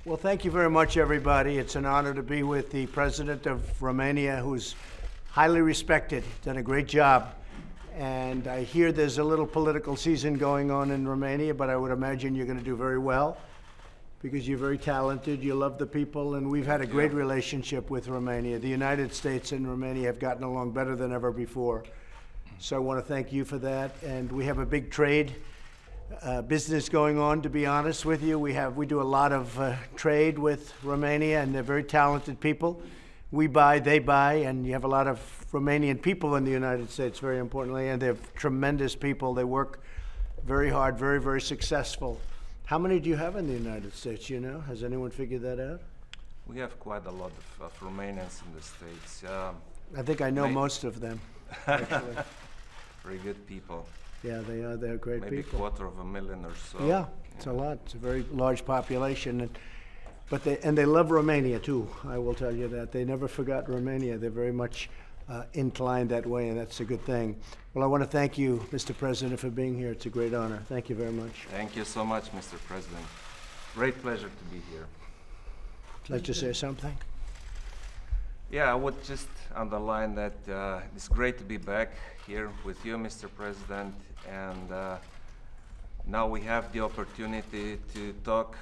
Well, thank you very much, everybody. It's an honor to be with the President of Romania, who's highly respected, done a great job. And I hear there's a little political season going on in Romania, but I would imagine you're going to do very well because you're very talented, you love the people, and we've had a great relationship with Romania. The United States and Romania have gotten along better than ever before. So I want to thank you for that. And we have a big trade business going on, to be honest with you. We do a lot of trade with Romania, and they're very talented people. We buy, they buy, and you have a lot of Romanian people in the United States, very importantly, and they're tremendous people. They work very hard, very, very successful. How many do you have in the United States, you know? Has anyone figured that out? We have quite a lot of Romanians in the States. I think I know most of them, actually. Very good people. Yeah, they are. They're great Maybe people. Maybe 250,000 or so. Yeah, it's a lot. It's a very large population. But they love Romania, too. I will tell you that. They never forgot Romania. They're very much inclined that way, and that's a good thing. Well, I want to thank you, Mr. President, for being here. It's a great honor. Thank you very much. Thank you so much, Mr. President. Great pleasure to be here. Would you like to say something? Yeah, I would just underline that it's great to be back here with you, Mr. President, and now we have the opportunity to talk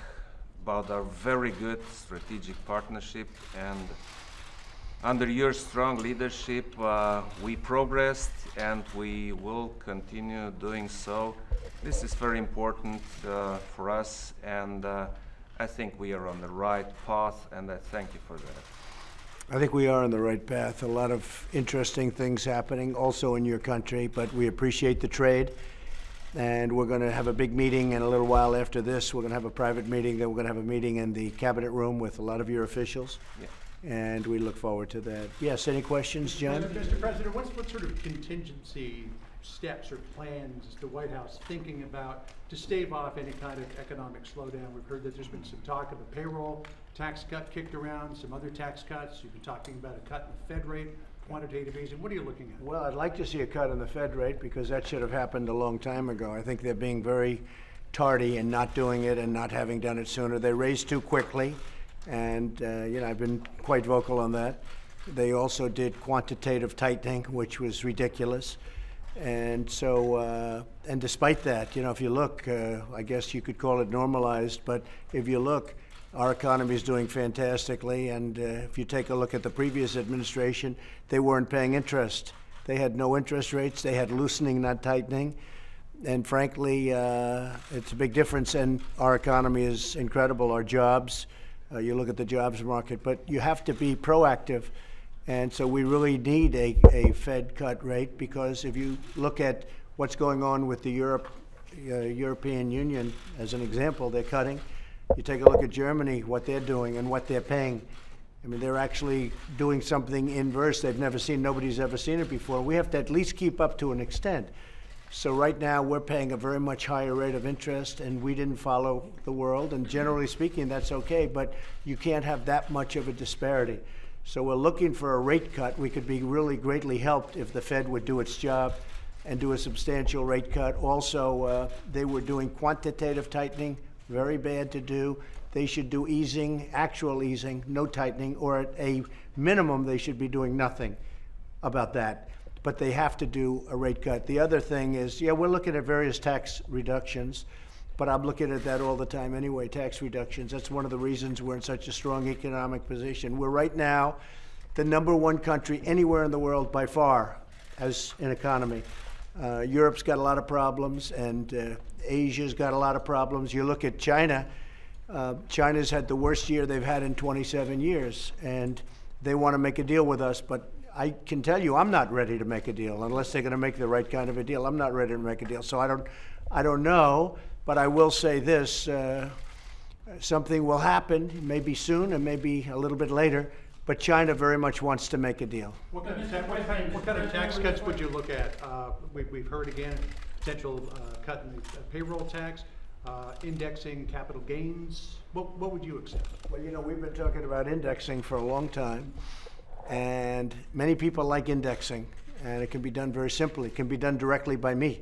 about our very good strategic partnership, and under your strong leadership we progressed and we will continue doing so. This is very important for us, and I think we are on the right path, and I thank you for that. I think we are on the right path. A lot of interesting things happening also in your country, but we appreciate the trade. And we're going to have a big meeting in a little while after this. We're going to have a private meeting, then we're going to have a meeting in the cabinet room with a lot of your officials. Yeah. And we look forward to that. Yes, any questions, John? Mr. President, what sort of contingency steps or plans is the White House thinking about to stave off any kind of economic slowdown? We've heard that there's been some talk of a payroll tax cut kicked around, some other tax cuts. You've been talking about a cut in the Fed rate, quantitative easing. What are you looking at? Well, I'd like to see a cut in the Fed rate because that should have happened a long time ago. I think they're being very tardy in not doing it and not having done it sooner. They raised too quickly, and I've been quite vocal on that. They also did quantitative tightening, which was ridiculous. And so, and despite that, if you look, I guess you could call it normalized, but if you look, our economy is doing fantastically, and if you take a look at the previous administration, they weren't paying interest. They had no interest rates. They had loosening, not tightening. And frankly, it's a big difference, and our economy is incredible. Our jobs, you look at the jobs market, but you have to be proactive. And so we really need a Fed cut rate, because if you look at what's going on with the European Union, as an example, they're cutting. You take a look at Germany, what they're doing and what they're paying. I mean, they're actually doing something inverse they've never seen. Nobody's ever seen it before. We have to at least keep up to an extent. So right now, we're paying a very much higher rate of interest, and we didn't follow the world. And generally speaking, that's okay, but you can't have that much of a disparity. So we're looking for a rate cut. We could be really greatly helped if the Fed would do its job and do a substantial rate cut. Also, they were doing quantitative tightening. Very bad to do. They should do easing, actual easing, no tightening, or at a minimum, they should be doing nothing about that. But they have to do a rate cut. The other thing is, we're looking at various tax reductions, but I'm looking at that all the time anyway, tax reductions. That's one of the reasons we're in such a strong economic position. We're right now the #1 country anywhere in the world by far as an economy. Europe's got a lot of problems, and Asia's got a lot of problems. You look at China, China's had the worst year they've had in 27 years, and they want to make a deal with us, but I can tell you I'm not ready to make a deal unless they're going to make the right kind of a deal. I'm not ready to make a deal, so I don't know, but I will say this, something will happen, maybe soon and maybe a little bit later, but China very much wants to make a deal. What kind of tax cuts would you look at? We've heard again, potential cut in the payroll tax, indexing capital gains. What would you accept? Well, we've been talking about indexing for a long time, and many people like indexing, and it can be done very simply. It can be done directly by me.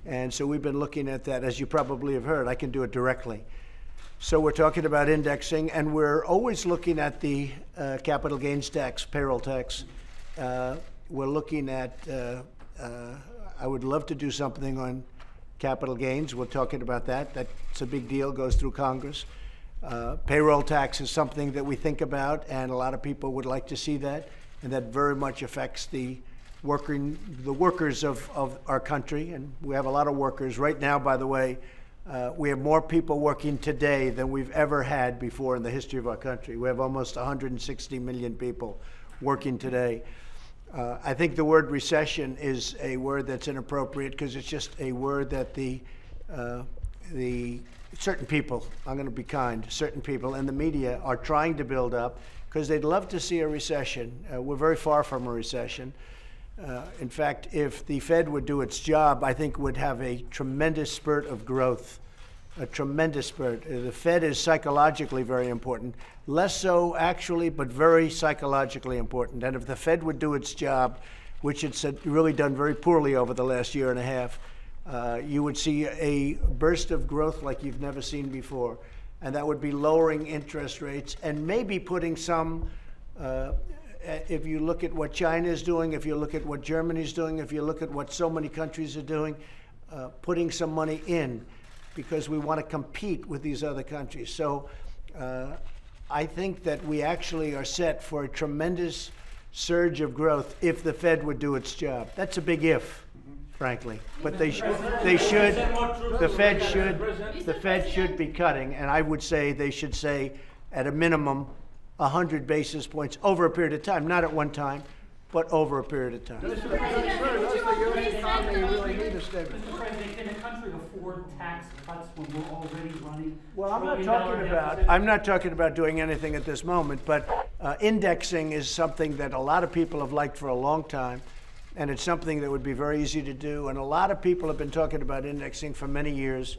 And so we've been looking at that. As you probably have heard, I can do it directly. So we're talking about indexing, and we're always looking at the capital gains tax, payroll tax. We're looking at, I would love to do something on capital gains. We're talking about that. That's a big deal, goes through Congress. Payroll tax is something that we think about, and a lot of people would like to see that, and that very much affects the workers of our country, and we have a lot of workers. Right now, by the way, we have more people working today than we've ever had before in the history of our country. We have almost 160 million people working today. I think the word recession is a word that's inappropriate because it's just a word that the certain people, I'm going to be kind, certain people in the media are trying to build up because they'd love to see a recession. We're very far from a recession. In fact, if the Fed would do its job, I think would have a tremendous spurt of growth, a tremendous spurt. The Fed is psychologically very important, less so actually, but very psychologically important. And if the Fed would do its job, which it's really done very poorly over the last year and a half, you would see a burst of growth like you've never seen before. And that would be lowering interest rates and maybe putting some if you look at what China is doing, if you look at what Germany is doing, if you look at what so many countries are doing, putting some money in because we want to compete with these other countries. So I think that we actually are set for a tremendous surge of growth if the Fed would do its job. That's a big if, frankly. But the Fed should be cutting, and I would say they should say at a minimum 100 basis points over a period of time, not at one time, but over a period of time. Can a country afford tax cuts when we're already running? Well, I'm $1 trillion deficits? not talking about doing anything at this moment, but indexing is something that a lot of people have liked for a long time, and it's something that would be very easy to do. And a lot of people have been talking about indexing for many years.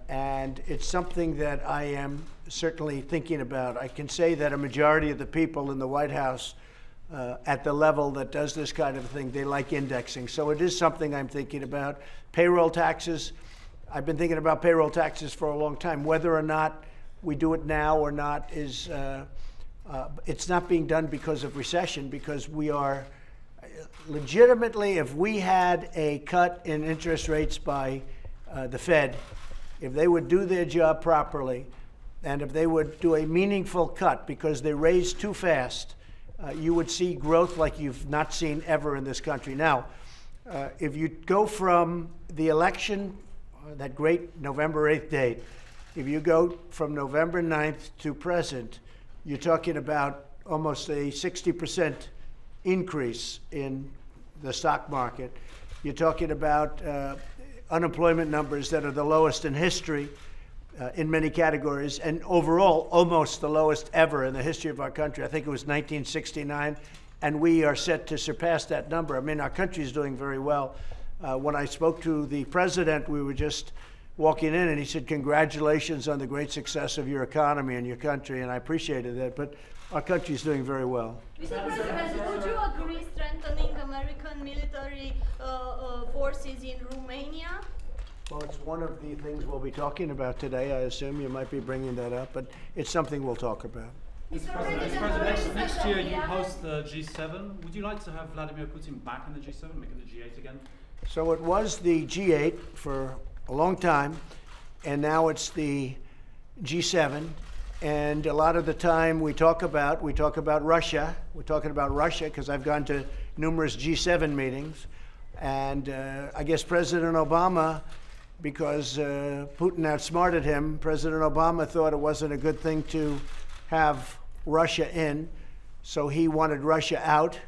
And it's something that I am certainly thinking about. I can say that a majority of the people in the White House at the level that does this kind of thing, they like indexing. So it is something I'm thinking about. Payroll taxes, I've been thinking about payroll taxes for a long time. Whether or not we do it now or not is, it's not being done because of recession, because we are legitimately, if we had a cut in interest rates by the Fed, if they would do their job properly, and if they would do a meaningful cut because they raised too fast, you would see growth like you've not seen ever in this country. Now, if you go from the election, that great November 8th date, if you go from November 9th to present, you're talking about almost a 60% increase in the stock market. You're talking about unemployment numbers that are the lowest in history in many categories, and overall almost the lowest ever in the history of our country. I think it was 1969, and we are set to surpass that number. I mean, our country is doing very well. When I spoke to the president, we were just walking in, and he said, "Congratulations on the great success of your economy and your country," and I appreciated that, but our country is doing very well. Mr. President, would you agree strengthening American military forces in Romania? Well, it's one of the things we'll be talking about today. I assume you might be bringing that up, but it's something we'll talk about. Mr. President, President, next year you host the G7. Would you like to have Vladimir Putin back in the G7, make it the G8 again? So it was the G8 for a long time, and now it's the G7. And a lot of the time we talk about Russia. We're talking about Russia because I've gone to numerous G7 meetings. And I guess President Obama, because Putin outsmarted him, President Obama thought it wasn't a good thing to have Russia in, so he wanted Russia out.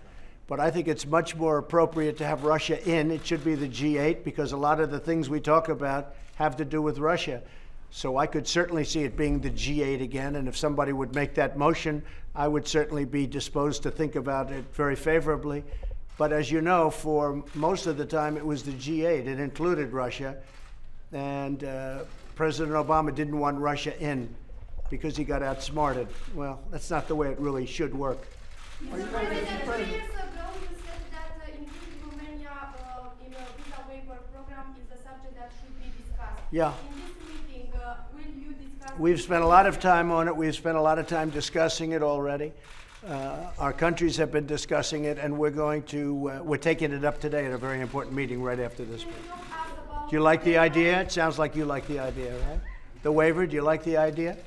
But I think it's much more appropriate to have Russia in. It should be the G8 because a lot of the things we talk about have to do with Russia. So I could certainly see it being the G8 again, and if somebody would make that motion, I would certainly be disposed to think about it very favorably. But as you know, for most of the time, it was the G8. It included Russia, and President Obama didn't want Russia in because he got outsmarted. Well, that's not the way it really should work. Mr. President, 3 years ago you said that including Romania in a visa waiver program is a subject that should be discussed. Yeah. In this meeting, will you discuss We've spent a lot of time on it. We've spent a lot of time discussing it already. Our countries have been discussing it, and we're taking it up today at a very important meeting right after this one. Do you like the idea? It sounds like you like the idea, right? The waiver, do you like the idea?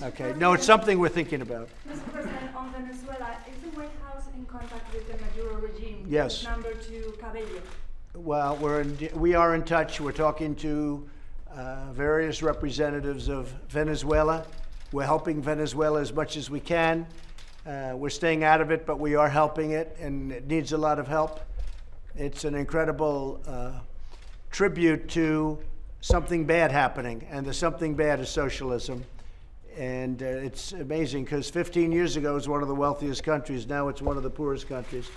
Okay. No, it's something we're thinking about. Mr. President, on Venezuela, is the White House in contact with the Maduro regime? Yes. Number 2, Cabello. Well, we are in touch. We're talking to various representatives of Venezuela. We're helping Venezuela as much as we can. We're staying out of it, but we are helping it, and it needs a lot of help. It's an incredible tribute to something bad happening, and the something bad is socialism. And it's amazing because 15 years ago it was one of the wealthiest countries. Now it's one of the poorest countries.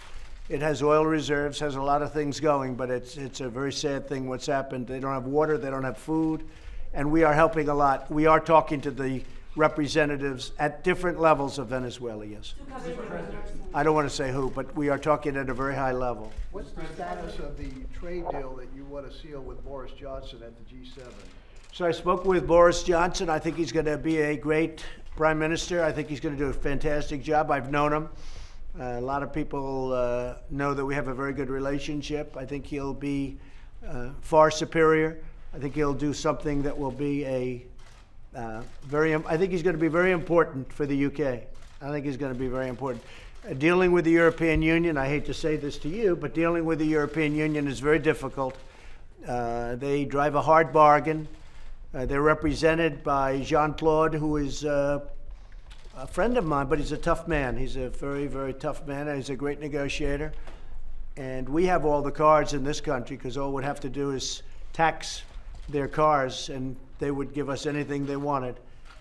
It has oil reserves, has a lot of things going, but it's a very sad thing what's happened. They don't have water, they don't have food, and we are helping a lot. We are talking to the representatives at different levels of Venezuela, yes. I don't want to say who, but we are talking at a very high level. What's the status of the trade deal that you want to seal with Boris Johnson at the G7? So I spoke with Boris Johnson. I think he's going to be a great prime minister. I think he's going to do a fantastic job. I've known him. A lot of people know that we have a very good relationship. I think he'll be far superior. I think he'll do something that will be I think he's going to be very important for the UK. I think he's going to be very important. Dealing with the European Union, I hate to say this to you, but dealing with the European Union is very difficult. They drive a hard bargain. They're represented by Jean-Claude, who is a friend of mine, but he's a tough man. He's a very, very tough man, and he's a great negotiator. And we have all the cards in this country because all we'd have to do is tax their cars, and they would give us anything they wanted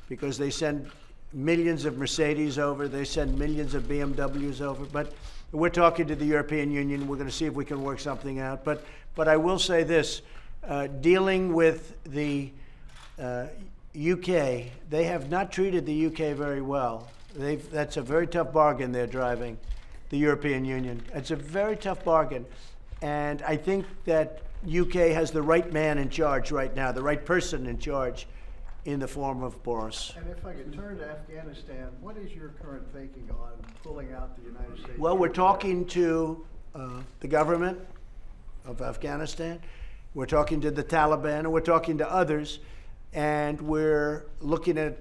because they send millions of Mercedes over, they send millions of BMWs over. But we're talking to the European Union. We're going to see if we can work something out. But I will say this, dealing with the UK, they have not treated the UK very well. That's a very tough bargain they're driving, the European Union. It's a very tough bargain. And I think that UK has the right man in charge right now, the right person in charge in the form of Boris. And if I could turn to Afghanistan, what is your current thinking on pulling out the United States? Well, we're talking to the government of Afghanistan. We're talking to the Taliban, and we're talking to others. And we're looking at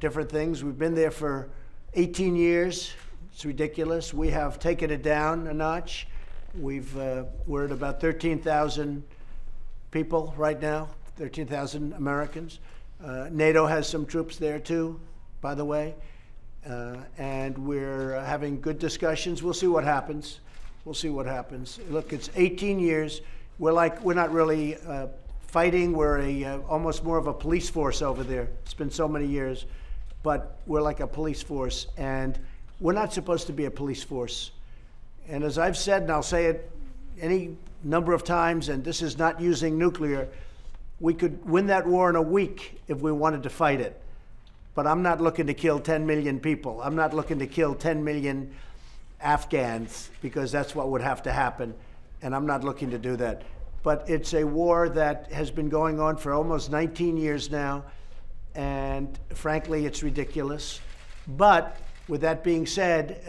different things. We've been there for 18 years. It's ridiculous. We have taken it down a notch. We're at about 13,000 people right now, 13,000 Americans. NATO has some troops there too, by the way. And we're having good discussions. We'll see what happens. We'll see what happens. Look, it's 18 years. We're not really fighting. We're almost more of a police force over there. It's been so many years, but we're like a police force, and we're not supposed to be a police force. And as I've said, and I'll say it any number of times, and this is not using nuclear, we could win that war in a week if we wanted to fight it. But I'm not looking to kill 10 million people. I'm not looking to kill 10 million Afghans, because that's what would have to happen, and I'm not looking to do that. But it's a war that has been going on for almost 19 years now, and frankly, it's ridiculous. But with that being said,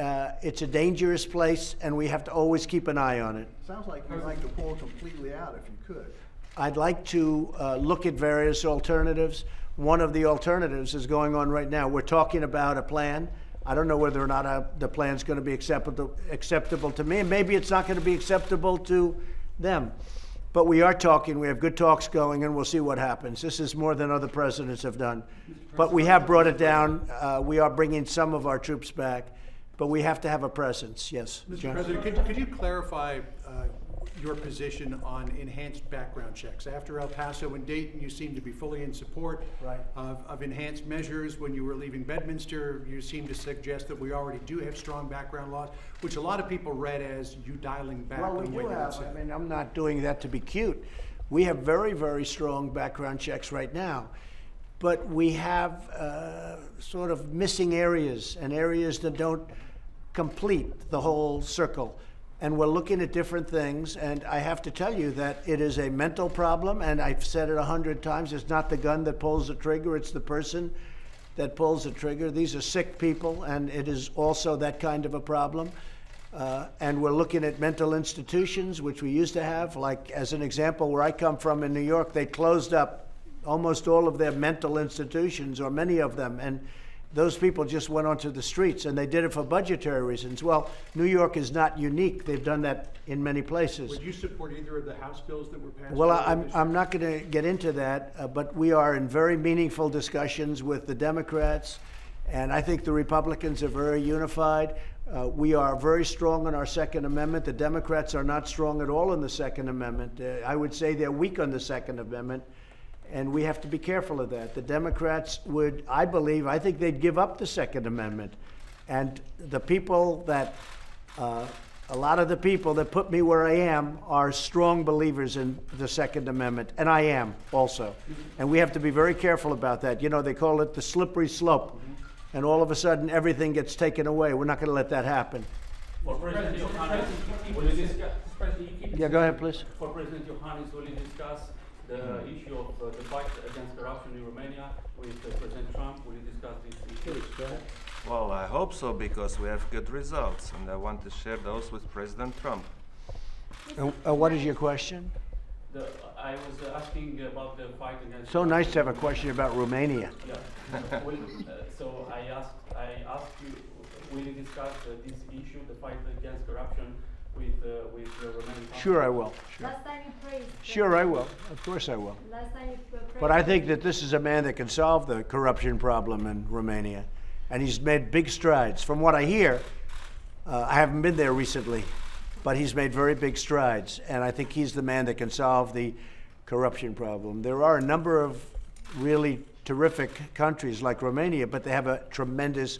it's a dangerous place, and we have to always keep an eye on it. Sounds like you'd like to pull completely out if you could. I'd like to look at various alternatives. One of the alternatives is going on right now. We're talking about a plan. I don't know whether or not the plan's going to be acceptable to me, and maybe it's not going to be acceptable to them. But we are talking, we have good talks going, and we'll see what happens. This is more than other presidents have done. But we have brought it down. We are bringing some of our troops back, but we have to have a presence, yes. Mr. John? President, could you clarify your position on enhanced background checks? After El Paso and Dayton, you seem to be fully in support Right. of enhanced measures. When you were leaving Bedminster, you seemed to suggest that we already do have strong background laws, which a lot of people read as you dialing back. Well, we the way do that have, it's said. I mean, I'm not doing that to be cute. We have very, very strong background checks right now. But we have sort of missing areas and areas that don't complete the whole circle. And we're looking at different things, and I have to tell you that it is a mental problem, and I've said it 100 times. It's not the gun that pulls the trigger, it's the person that pulls the trigger. These are sick people, and it is also that kind of a problem. And we're looking at mental institutions, which we used to have. Like, as an example, where I come from in New York, they closed up almost all of their mental institutions, or many of them, and those people just went onto the streets, and they did it for budgetary reasons. Well, New York is not unique. They've done that in many places. Would you support either of the House bills that were passed? Well, earlier this year? I'm not going to get into that, but we are in very meaningful discussions with the Democrats, and I think the Republicans are very unified. We are very strong on our Second Amendment. The Democrats are not strong at all on the Second Amendment. I would say they're weak on the Second Amendment, and we have to be careful of that. The Democrats would, I think they'd give up the Second Amendment. And the people that, a lot of the people that put me where I am are strong believers in the Second Amendment, and I am also. And we have to be very careful about that. You know, they call it the slippery slope. And all of a sudden, everything gets taken away. We're not going to let that happen. For President Yohannes, will you discuss? Yeah, go ahead, please. For President Yohannes, will you discuss the issue of the fight against corruption in Romania with President Trump? Will you discuss this issue? Well, I hope so, because we have good results, and I want to share those with President Trump. What is your question? I was asking about the fight against. So nice to have a question about Romania. Yeah. So I asked you, will you discuss this issue, the fight against corruption, with the Romanian? Sure, I will. Sure. Last time you praised. Sure, I will. Of course, I will. Last time you praised. But I think that this is a man that can solve the corruption problem in Romania, and he's made big strides. From what I hear, I haven't been there recently, but he's made very big strides, and I think he's the man that can solve the corruption problem. There are a number of really terrific countries like Romania, but they have a tremendous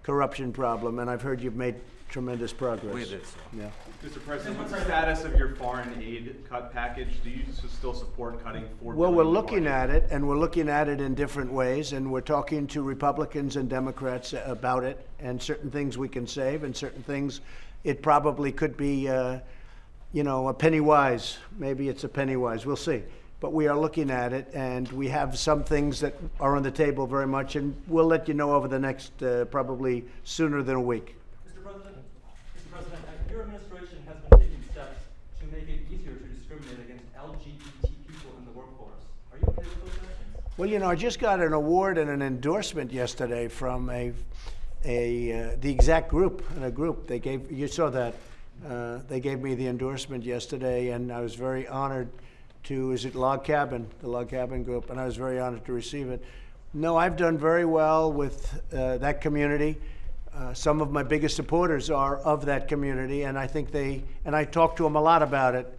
corruption problem, and I've heard you've made tremendous progress. We did so. Yeah. Mr. President, what's the status of your foreign aid cut package? Do you still support cutting $4 Well, billion we're in looking foreign at aid? it, and we're looking at it in different ways, and we're talking to Republicans and Democrats about it, and certain things we can save, and certain things it probably could be, a penny wise. Maybe it's a penny wise. We'll see. But we are looking at it, and we have some things that are on the table very much, and we'll let you know over the next, probably sooner than a week. Mr. President, your administration has been taking steps to make it easier to discriminate against LGBT people in the workforce. Are you okay with those actions? Well, I just got an award and an endorsement yesterday from the exact group, in a group. They gave, you saw that, they gave me the endorsement yesterday, and I was very honored to, is it Log Cabin, the Log Cabin group, and I was very honored to receive it. No, I've done very well with that community. Some of my biggest supporters are of that community, and I think and I talk to them a lot about it.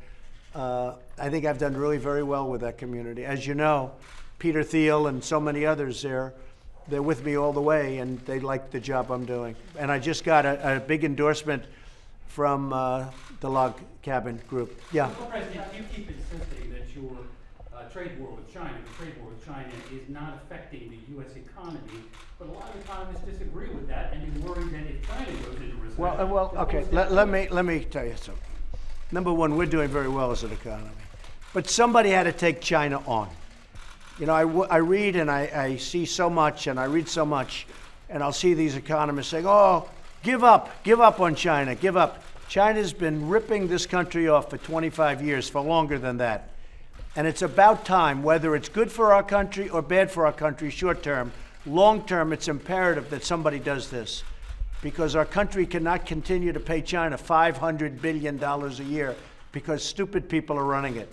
I think I've done really very well with that community. As you know, Peter Thiel and so many others they're with me all the way, and they like the job I'm doing. And I just got a big endorsement from the Log Cabin group. Yeah. Mr. President, you keep insisting that your trade war with China, is not affecting the U.S. economy, but a lot of economists disagree with that, and they worry that if China goes into recession... Well, okay, let me tell you something. Number one, we're doing very well as an economy. But somebody had to take China on. I read and I see so much, and I read so much, and I'll see these economists saying, oh, give up on China, give up. China's been ripping this country off for 25 years, for longer than that. And it's about time, whether it's good for our country or bad for our country short term, long term, it's imperative that somebody does this. Because our country cannot continue to pay China $500 billion a year because stupid people are running it.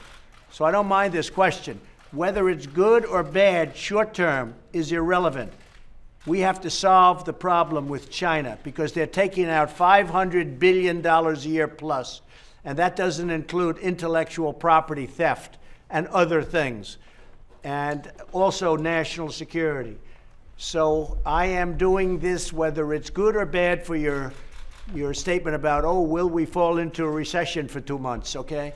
So I don't mind this question. Whether it's good or bad short term is irrelevant. We have to solve the problem with China because they're taking out $500 billion a year plus. And that doesn't include intellectual property theft and other things, and also national security. So I am doing this, whether it's good or bad, for your statement about, oh, will we fall into a recession for 2 months, okay?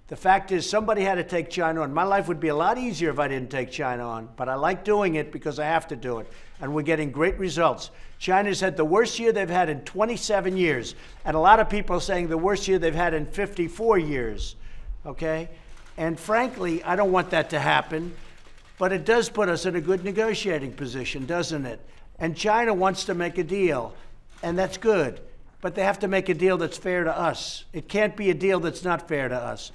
The fact is, somebody had to take China on. My life would be a lot easier if I didn't take China on, but I like doing it because I have to do it, and we're getting great results. China's had the worst year they've had in 27 years, and a lot of people are saying the worst year they've had in 54 years, okay? And frankly, I don't want that to happen. But it does put us in a good negotiating position, doesn't it? And China wants to make a deal, and that's good. But they have to make a deal that's fair to us. It can't be a deal that's not fair to us.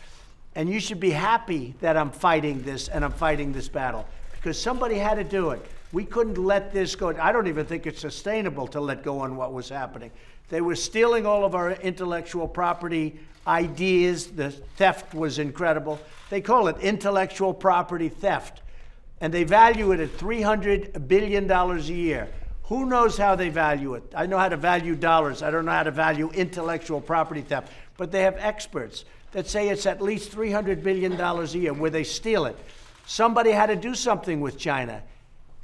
And you should be happy that I'm fighting this and I'm fighting this battle, because somebody had to do it. We couldn't let this go. I don't even think it's sustainable to let go on what was happening. They were stealing all of our intellectual property ideas. The theft was incredible. They call it intellectual property theft. And they value it at $300 billion a year. Who knows how they value it? I know how to value dollars. I don't know how to value intellectual property theft. But they have experts that say it's at least $300 billion a year where they steal it. Somebody had to do something with China.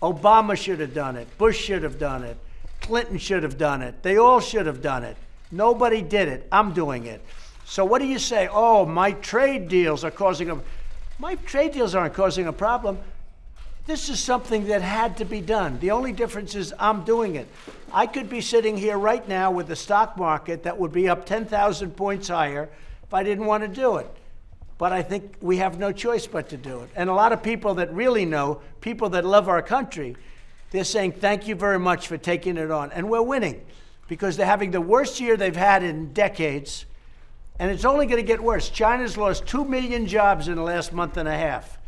Obama should have done it. Bush should have done it. Clinton should have done it. They all should have done it. Nobody did it. I'm doing it. So what do you say? Oh, my trade deals are causing a... My trade deals aren't causing a problem. This is something that had to be done. The only difference is I'm doing it. I could be sitting here right now with the stock market that would be up 10,000 points higher if I didn't want to do it. But I think we have no choice but to do it. And a lot of people that really know, people that love our country, they're saying, thank you very much for taking it on. And we're winning because they're having the worst year they've had in decades. And it's only going to get worse. China's lost 2 million jobs in the last month and a half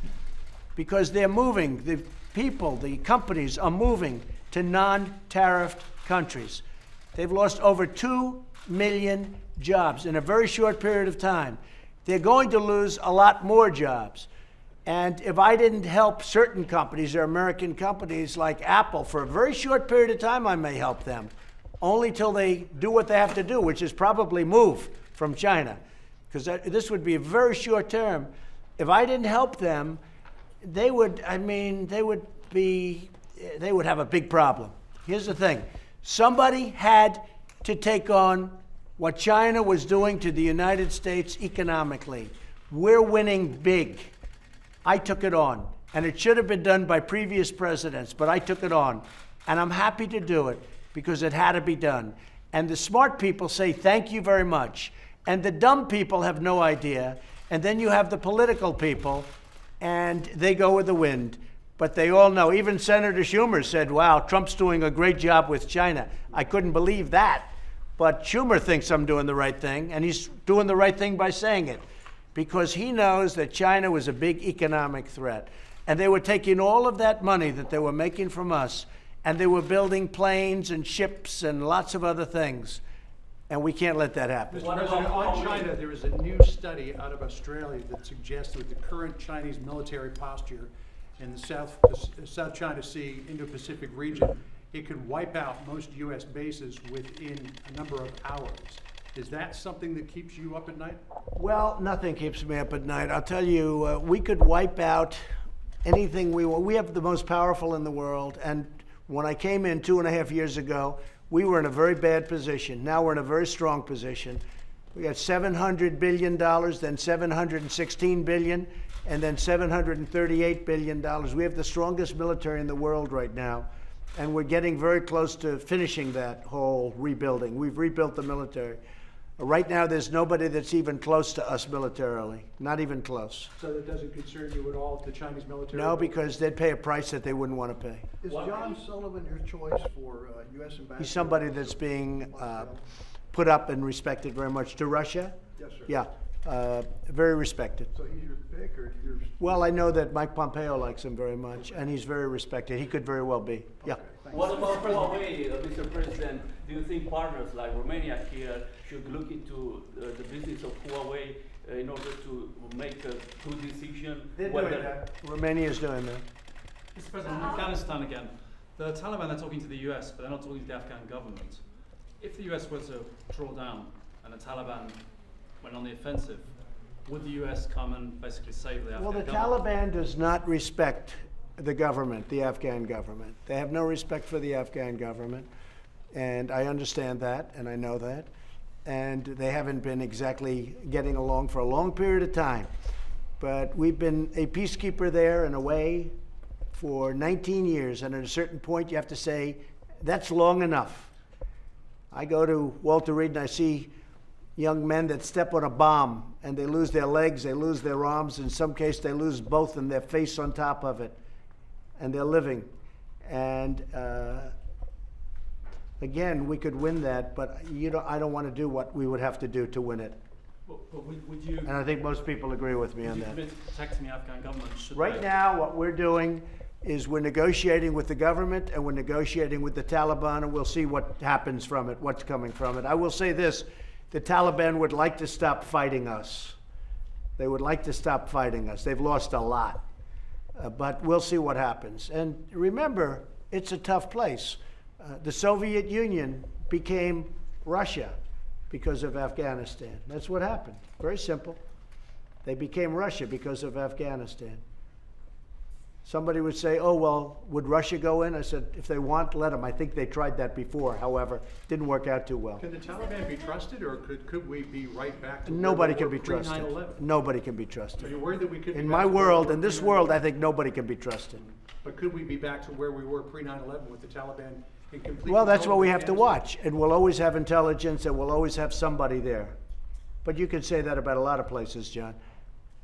because they're moving. The people, the companies are moving to non-tariffed countries. They've lost over 2 million jobs in a very short period of time. They're going to lose a lot more jobs. And if I didn't help certain companies or American companies like Apple for a very short period of time, I may help them, only till they do what they have to do, which is probably move from China, because this would be a very short term. If I didn't help them, they would have a big problem. Here's the thing. Somebody had to take on what China was doing to the United States economically. We're winning big. I took it on, and it should have been done by previous presidents, but I took it on, and I'm happy to do it because it had to be done. And the smart people say, thank you very much. And the dumb people have no idea. And then you have the political people, and they go with the wind. But they all know. Even Senator Schumer said, wow, Trump's doing a great job with China. I couldn't believe that. But Schumer thinks I'm doing the right thing, and he's doing the right thing by saying it, because he knows that China was a big economic threat. And they were taking all of that money that they were making from us, and they were building planes and ships and lots of other things. And we can't let that happen. Mr. President, on China, there is a new study out of Australia that suggests that with the current Chinese military posture in the South China Sea, Indo-Pacific region, it could wipe out most U.S. bases within a number of hours. Is that something that keeps you up at night? Well, nothing keeps me up at night. I'll tell you, we could wipe out anything we want. We have the most powerful in the world. And when I came in 2.5 years ago, we were in a very bad position. Now we're in a very strong position. We got $700 billion, then $716 billion, and then $738 billion. We have the strongest military in the world right now. And we're getting very close to finishing that whole rebuilding. We've rebuilt the military. Right now, there's nobody that's even close to us militarily, not even close. So that doesn't concern you at all, the Chinese military? No, because they'd pay a price that they wouldn't want to pay. Is John Sullivan your choice for U.S. ambassador? He's somebody that's being put up and respected very much. To Russia? Yes, sir. Yeah, very respected. So he's your pick, or you're... Well, I know that Mike Pompeo likes him very much, and he's very respected. He could very well be. Yeah. What about Huawei, Mr. President? Do you think partners like Romania here should look into the business of Huawei in order to make a good decision? They're doing that. Romania's doing that. Mr. President, in Afghanistan again, the Taliban are talking to the US, but they're not talking to the Afghan government. If the US were to draw down and the Taliban went on the offensive, would the US come and basically save the Afghan government? Well, the Taliban does not respect the government, the Afghan government. They have no respect for the Afghan government, and I understand that, and I know that. And they haven't been exactly getting along for a long period of time. But we've been a peacekeeper there in a way for 19 years, and at a certain point you have to say, that's long enough. I go to Walter Reed and I see young men that step on a bomb and they lose their legs, they lose their arms, in some case they lose both and their face on top of it. and they're living. And again, we could win that, but I don't want to do what we would have to do to win it. But would you? And I think most people agree with me on Would you that. commit to protecting the Afghan government? Right now, what we're doing is we're negotiating with the government and we're negotiating with the Taliban, and we'll see what happens from it, what's coming from it. I will say this, the Taliban would like to stop fighting us. They would like to stop fighting us. They've lost a lot. But we'll see what happens. And remember, it's a tough place. The Soviet Union became Russia because of Afghanistan. That's what happened. Very simple. They became Russia because of Afghanistan. Somebody would say, oh, well, would Russia go in? I said, if they want, let them. I think they tried that before. However, didn't work out too well. Can the Taliban be trusted, or could we be right back to Nobody where can we be were trusted. pre-9/11? Nobody can be Are trusted. you worried that we could be In back my to where we world, were in this pre-9/11? world, I think nobody can be trusted. But could we be back to where we were pre-9/11 with the Taliban in complete Well, that's control what of we have to Afghanistan? watch, and we'll always have intelligence, and we'll always have somebody there. But you can say that about a lot of places, John.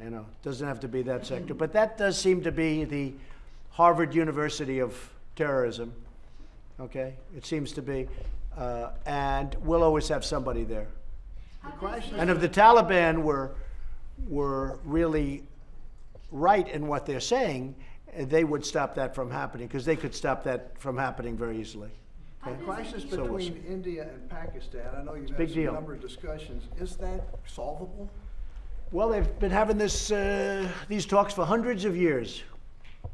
You know, it doesn't have to be that sector. But that does seem to be the Harvard University of terrorism, okay? It seems to be. And we'll always have somebody there. And if the Taliban were really right in what they're saying, they would stop that from happening, because they could stop that from happening very easily. The crisis So we'll between India and Pakistan, I know you've big had deal. some number of discussions. Is that solvable? Well, they've been having these talks for hundreds of years,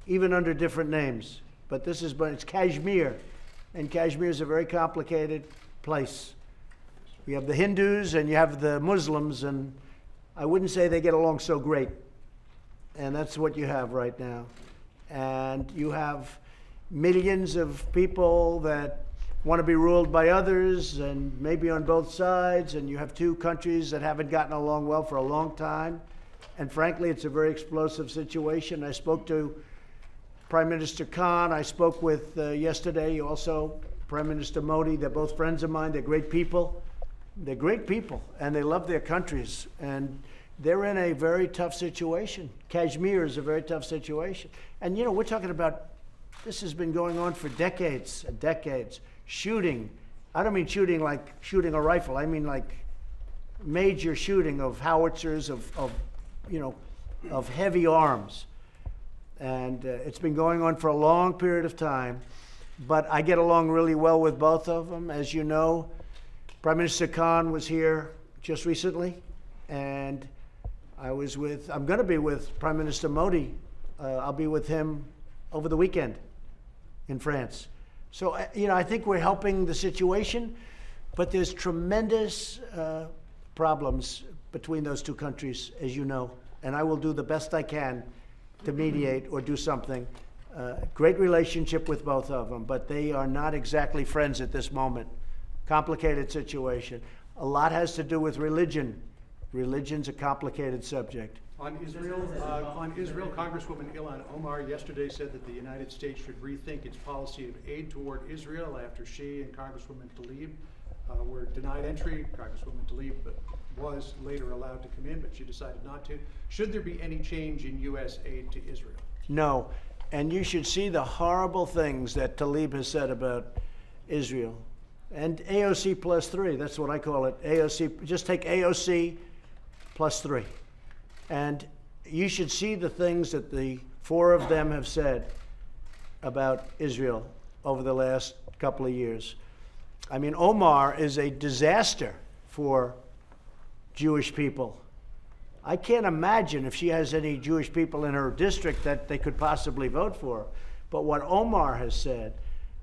even under different names. But it's Kashmir, and Kashmir is a very complicated place. You have the Hindus and you have the Muslims, and I wouldn't say they get along so great. And that's what you have right now. And you have millions of people that want to be ruled by others, and maybe on both sides, and you have two countries that haven't gotten along well for a long time. And frankly, it's a very explosive situation. I spoke to Prime Minister Khan. I spoke with yesterday also Prime Minister Modi. They're both friends of mine. They're great people. They're great people, and they love their countries. And they're in a very tough situation. Kashmir is a very tough situation. And, you know, we're talking about, this has been going on for decades and decades. Shooting. I don't mean shooting like shooting a rifle. I mean like major shooting of howitzers, of heavy arms. And it's been going on for a long period of time. But I get along really well with both of them. As you know, Prime Minister Khan was here just recently, and I'm going to be with Prime Minister Modi. I'll be with him over the weekend in France. So, I think we're helping the situation, but there's tremendous problems between those two countries, as you know, and I will do the best I can to mediate or do something. Great relationship with both of them, but they are not exactly friends at this moment. Complicated situation. A lot has to do with religion. Religion's a complicated subject. On Israel, Congresswoman Ilhan Omar yesterday said that the United States should rethink its policy of aid toward Israel after she and Congresswoman Tlaib were denied entry. Congresswoman Tlaib was later allowed to come in, but she decided not to. Should there be any change in U.S. aid to Israel? No, and you should see the horrible things that Tlaib has said about Israel. And AOC plus 3, that's what I call it. AOC, just take AOC plus 3. And you should see the things that the four of them have said about Israel over the last couple of years. I mean, Omar is a disaster for Jewish people. I can't imagine if she has any Jewish people in her district that they could possibly vote for. But what Omar has said,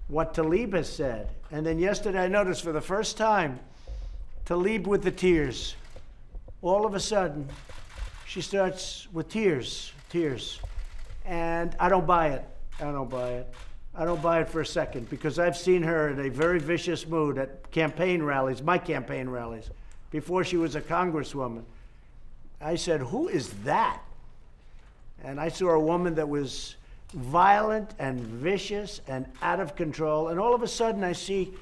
what Tlaib has said, and then yesterday I noticed for the first time, Tlaib with the tears. All of a sudden, she starts with tears. And I don't buy it. I don't buy it for a second, because I've seen her in a very vicious mood at campaign rallies, my campaign rallies, before she was a congresswoman. I said, who is that? And I saw a woman that was violent and vicious and out of control. And all of a sudden I see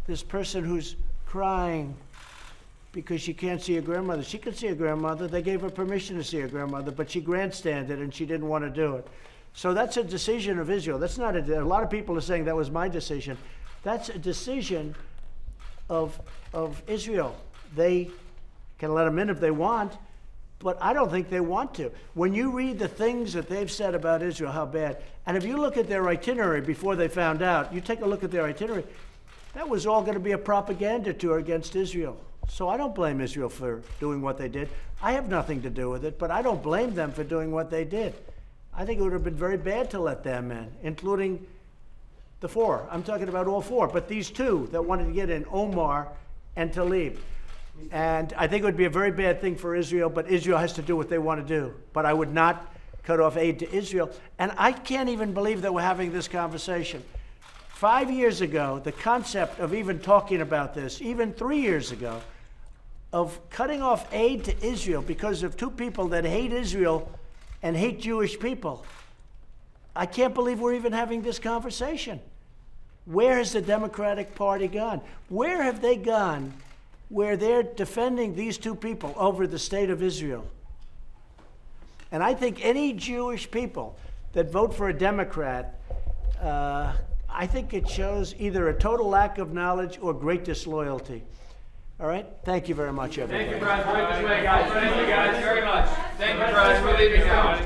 this person who's crying because she can't see her grandmother. She could see her grandmother. They gave her permission to see her grandmother, but she grandstanded and she didn't want to do it. So that's a decision of Israel. That's not a lot of people are saying that was my decision. That's a decision of Israel. They can let them in if they want, but I don't think they want to. When you read the things that they've said about Israel, how bad, and if you look at their itinerary before they found out, you take a look at their itinerary, that was all going to be a propaganda tour against Israel. So I don't blame Israel for doing what they did. I have nothing to do with it, but I don't blame them for doing what they did. I think it would have been very bad to let them in, including the four. I'm talking about all four, but these two that wanted to get in, Omar and Tlaib. And I think it would be a very bad thing for Israel, but Israel has to do what they want to do. But I would not cut off aid to Israel. And I can't even believe that we're having this conversation. 5 years ago, the concept of even talking about this, even 3 years ago, of cutting off aid to Israel because of two people that hate Israel and hate Jewish people. I can't believe we're even having this conversation. Where has the Democratic Party gone? Where have they gone where they're defending these two people over the state of Israel? And I think any Jewish people that vote for a Democrat, I think it shows either a total lack of knowledge or great disloyalty. All right? Thank you very much, everybody. Thank you, Brian. Right this way, guys. Thank you guys very much. Thank you, Brian. We're leaving now.